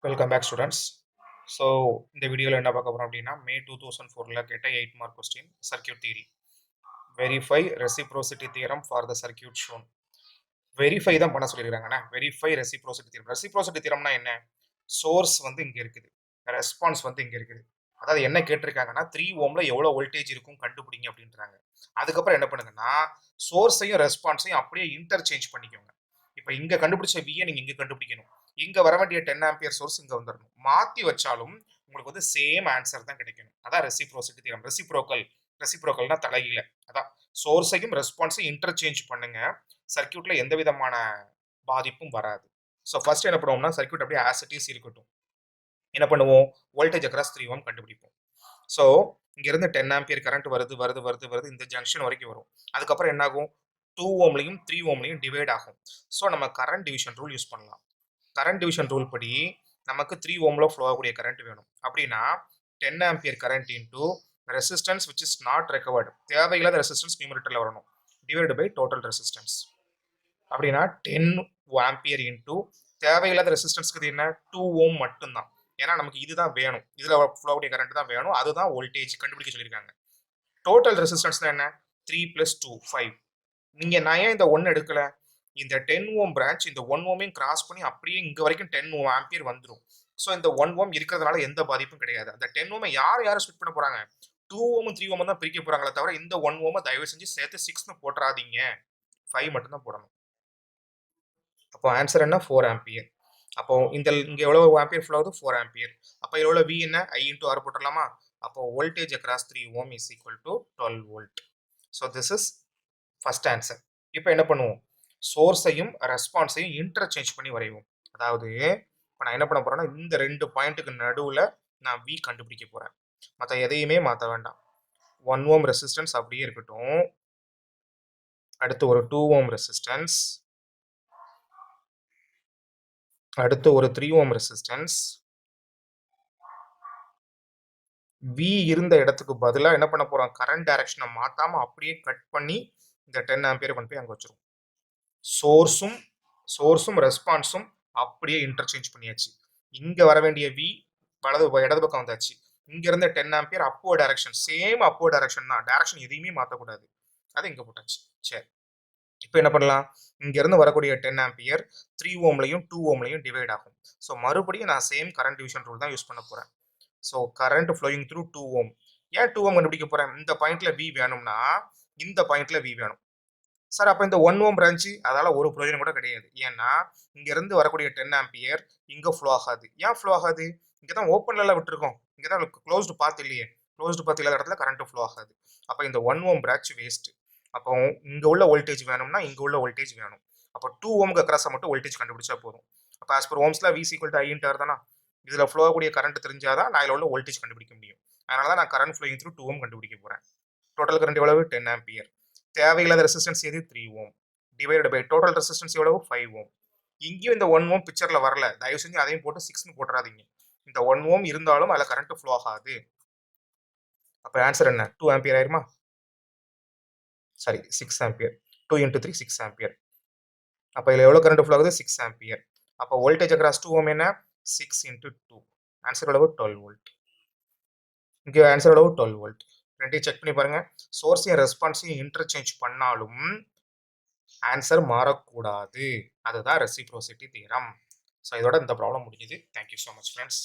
Welcome back students. So இந்த வீடியோவில் என்ன பார்க்க போகிறோம் அப்படின்னா மே 2004 கேட்ட 8 mark question circuit theory. Verify reciprocity theorem for the circuit shown. Verify தான் பண்ண சொல்லியிருக்காங்கண்ணா. Verify reciprocity theorem. ரெசிப்ரோசிட்டி தியரம்னா என்ன? சோர்ஸ் வந்து இங்கே இருக்குது, ரெஸ்பான்ஸ் வந்து இங்கே இருக்குது. அதாவது என்ன கேட்டிருக்காங்கன்னா 3 ஓம்ல எவ்வளோ வோல்டேஜ் இருக்கும் கண்டுபிடிங்க அப்படின்றாங்க. அதுக்கப்புறம் என்ன பண்ணுங்கன்னா சோர்ஸையும் ரெஸ்பான்ஸையும் அப்படியே இன்டர்சேஞ்ச் பண்ணிக்கோங்க. இப்போ இங்கே கண்டுபிடிச்ச வியை நீங்கள் இங்கே கண்டுபிடிக்கணும். இங்க வர வேண்டிய 10 ஆம்பியர் சோர்ஸ் இங்க வந்துடணும். மாத்தி வச்சாலும் உங்களுக்கு வந்து சேம் ஆன்சர் தான் கிடைக்கணும். அதான் ரெசிப்ரோசிட்டி தியரம். ரெசிப்ரோக்கல்னா தலைகீழ. அதான் சோர்ஸையும் ரெஸ்பான்ஸையும் இன்டர்சேஞ்ச் பண்ணுங்க. சர்க்யூட்ல எந்த விதமான பாதிப்பும் வராது. ஸோ ஃபர்ஸ்ட் என்ன பண்ணுவோம்னா சர்க்யூட் அப்படியே ஆஸ் இட் இஸ் இருக்கட்டும். என்ன பண்ணுவோம்? வோல்டேஜ் அக்ராஸ் 3 ஓம் கண்டுபிடிப்போம். ஸோ இங்க இருந்து 10 ஆம்பியர் கரண்ட் வருது இந்த ஜங்ஷன் வரைக்கும் வரும். அதுக்கப்புறம் என்ன ஆகும்? 2 ஓம்லையும் 3 ஓம்லையும் டிவைட் ஆகும். ஸோ நம்ம கரண்ட் டிவிஷன் ரூல் யூஸ் பண்ணலாம். கரண்ட் டிவிஷன் ரூல் படி நமக்கு 3 ஓம்ல ஃப்ளோ ஆகக்கூடிய கரண்ட் வேணும். அப்படின்னா 10 ampere current into resistance which is not recovered, தேவையில்லாத ரெசிஸ்டன்ஸ் நியூமரேட்டர்ல வரணும், டிவைடு பை டோட்டல் ரெசிஸ்டன்ஸ். அப்படின்னா 10 ஆம்பியர் இன்டூ தேவையில்லாத ரெசிஸ்டன்ஸ்க்கு என்ன 2 ஓம் மட்டும்தான். ஏன்னா நமக்கு இதுதான் வேணும், இதுல ஃப்ளோ ஆகக்கூடிய கரண்ட் தான் வேணும், அதுதான் வோல்டேஜ் கண்டுபிடிக்க சொல்லியிருக்காங்க. டோட்டல் ரெசிஸ்டன்ஸ் என்ன? 3 + 2 5. நீங்க நான் ஏன் இந்த 1 எடுக்கல? இந்த 10 ஓம் பிரான்ச் இந்த 1 ஓமையும் கிராஸ் பண்ணி அப்படியே இங்க வரைக்கும் 10 ஆம்பியர் வந்துடும். ஸோ இந்த 1 ஓம் இருக்கிறதுனால எந்த பாதிப்பும் கிடையாது. அந்த 10 ஓமை யார் ஸ்பிட் பண்ண போறாங்க? 2 ஓமும் 3 ஓமும் தான் பிரிக்க போறாங்களே தவிர இந்த 1 ஓமை தயவு செஞ்சு சேர்த்து 6ன்னு போட்டுறாதீங்க, 5 மட்டும் தான் போடணும். அப்போ ஆன்சர் என்ன? 4 ஆம்பியர். அப்போ இங்க எவ்வளவு ஆம்பியர் ஃப்ளோ ஆகுது? 4 ஆம்பியர். அப்போ இதோட V என்ன? I × R போட்டுடலாமா? அப்போ voltage across 3 ohm is equal to 12 volt. So this is first answer. இப்போ என்ன பண்ணுவோம்? சோர்ஸையும் ரெஸ்பான்ஸையும் இன்டர்சேஞ்ச் பண்ணி வரைவோம். அதாவது இப்போ நான் என்ன பண்ண போறேன்னா இந்த 2 பாயிண்ட்டுக்கு நடுவில் நான் V கண்டுபிடிக்க போறேன். மற்ற எதையுமே மாற்ற வேண்டாம். 1 ஓம் ரெசிஸ்டன்ஸ் அப்படியே இருக்கட்டும். அடுத்து ஒரு 2 ஓம் ரெசிஸ்டன்ஸ், அடுத்து ஒரு 3 ஓம் ரெசிஸ்டன்ஸ். V இருந்த இடத்துக்கு பதிலாக என்ன பண்ண போறோம்? கரண்ட் டைரக்ஷனை மாத்தாம அப்படியே கட் பண்ணி இந்த 10 ஆம்பியர் கொண்டு போய் அங்கே வச்சிரும். சோர்ஸும் ரெஸ்பான்ஸும் அப்படியே இன்டர்சேஞ்ச் பண்ணியாச்சு. இங்க வர வேண்டிய V இடது பக்கம் வந்தாச்சு. இங்க இருந்த 10 ஆம்பியர் அப்போ டைரக்ஷன், சேம் அப்போ டைரக்ஷன் தான், டைரக்ஷன் எதையுமே மாற்றக்கூடாது. அது இங்க போட்டாச்சு. சரி, இப்போ என்ன பண்ணலாம்? இங்க இருந்து வரக்கூடிய 10 ஆம்பியர் 3 ஓம்லையும் 2 ஓம்லையும் டிவைட் ஆகும். ஸோ மறுபடியும் நான் சேம் கரண்ட் டிவிஷன் ரூல் தான் யூஸ் பண்ண போறேன். ஸோ கரண்ட் ஃப்ளோயிங் த்ரூ 2 ஓம். ஏன் 2 ஓம் கண்டுபிடிக்க போறேன்? இந்த பாயிண்ட்ல V வேணும்னா இந்த பாயிண்ட்ல V வேணும். சார் அப்போ இந்த 1 ஓம் பிரான்ச்சு அதால ஒரு பிரயோஜனம் கூட கிடையாது. ஏன்னா இங்க இருந்து வரக்கூடிய 10 ஆம்பியர் இங்க ஃப்ளோ ஆகாது. ஏன் ஃப்ளோ ஆகாது? இங்க தான் ஓப்பன்ல விட்டுருக்கோம், இங்க தான் க்ளோஸ்டு பாத் இல்லையே. க்ளோஸ்டு பாத் இல்லாத இடத்துல கரண்ட் ஃப்ளோ ஆகாது. அப்போ இந்த 1 ஓம் பிரான்ச் வேஸ்ட். அப்போ இங்க உள்ள வோல்டேஜ் வேணும்னா இங்க உள்ள வோல்டேஜ் வேணும். அப்போ 2 ஓம்க்கு அக்ராஸா மட்டும் வோல்டேஜ் கண்டுபிடிச்சா போதும். அப்போ as per ஓம்ஸ்ல V = I × R தானா? இதுல ஃப்ளோ ஆகக்கூடிய கரண்ட் தெரிஞ்சாதான் நான் இதுல உள்ள வோல்டேஜ் கண்டுபிடிக்க முடியும். அதனால தான் நான் கரண்ட் ஃப்ளோயிங் த்ரூ 2 ஓம் கண்டுபிடிக்க போறேன். டோட்டல் கரண்ட் எவ்வளவு? 10 ஆம்பியர். தேவையில்லாத ரெசிஸ்டன்ஸ் எது? 3 ஓம். டிவைடட் பை டோட்டல் ரெசிஸ்டன்ஸ் எவ்வளவு? 5 ஓம். இங்கேயும் இந்த 1 ஓம் பிக்சர்ல வரல, தயவு செஞ்சு அதையும் போட்டு 6ன்னு போட்டுறாதீங்க. இந்த 1 ஓம் இருந்தாலும் அதுல கரண்ட் ஃப்ளோ ஆகாது. அப்ப ஆன்சர் என்ன? 2 ஆம்பியர் ஆயிருமா? Sorry, 6 ampere. 2 × 3 6 ஆம்பியர். அப்ப இதுல எவ்வளவு கரண்ட் ஃப்ளோ ஆகுது? 6 ஆம்பியர். அப்ப வோல்டேஜ் அக்ராஸ் 2 ஓம் என்ன? 6 × 2. ஆன்சர் எவ்வளவு? 12 வோல்ட். இங்க ஆன்சர் எவ்வளவு? 12 வோல்ட். ரெண்டையும் செக் பண்ணி பாருங்க. சோர்ஸையும் ரெஸ்பான்ஸையும் இன்டர்சேஞ்ச் பண்ணாலும் ஆன்சர் மாறக்கூடாது. அதுதான் ரெசிப்ரோசிட்டி தியரம். ஸோ இதோட இந்த ப்ராப்ளம் முடிஞ்சுது. Thank you so much friends.